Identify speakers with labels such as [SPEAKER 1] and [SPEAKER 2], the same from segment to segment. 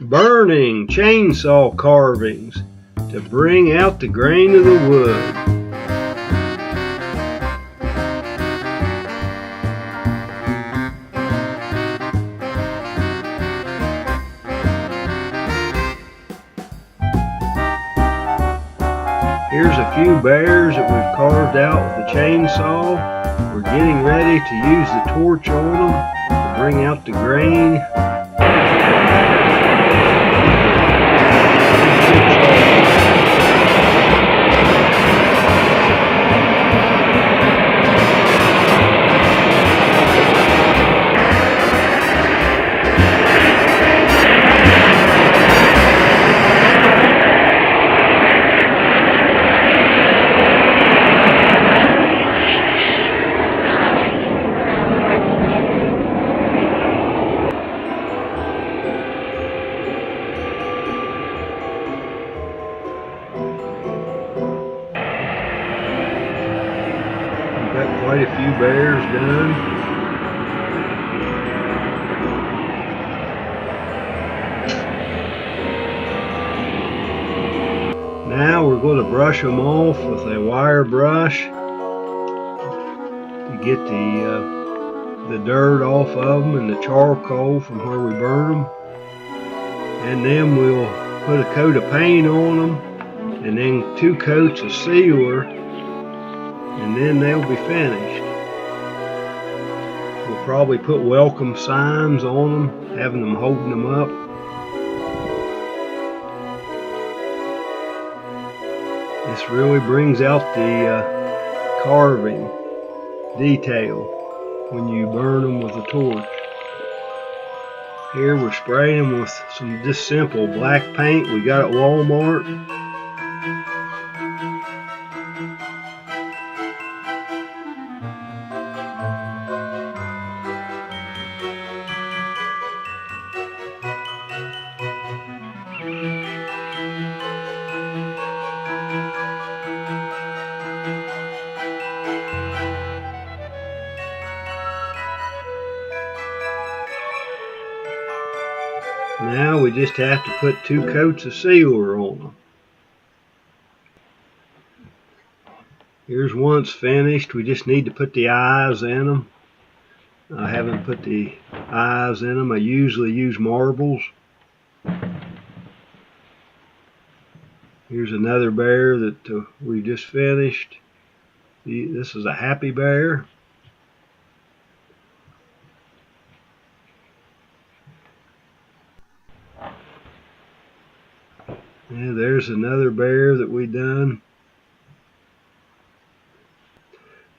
[SPEAKER 1] Burning chainsaw carvings to bring out the grain of the wood. Here's a few bears that we've carved out with the chainsaw. We're getting ready to use the torch on them to bring out the grain. Got quite a few bears done. Now we're going to brush them off with a wire brush to get the dirt off of them and the charcoal from where we burn them. And then we'll put a coat of paint on them and then 2 coats of sealer, and then they'll be finished. We'll probably put welcome signs on them, having them holding them up. This really brings out the carving detail when you burn them with a torch. Here we're spraying them with some just simple black paint we got at Walmart. Now we just have to put 2 coats of sealer on them. Here's once finished. We just need to put the eyes in them. I haven't put the eyes in them. I usually use marbles. Here's another bear that we just finished. This is a happy bear. Yeah, there's another bear that we done.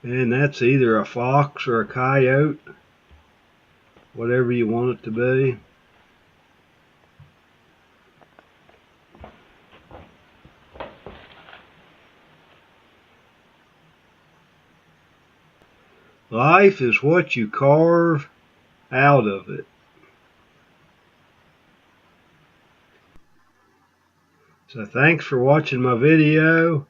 [SPEAKER 1] And that's either a fox or a coyote, whatever you want it to be. Life is what you carve out of it. So thanks for watching my video.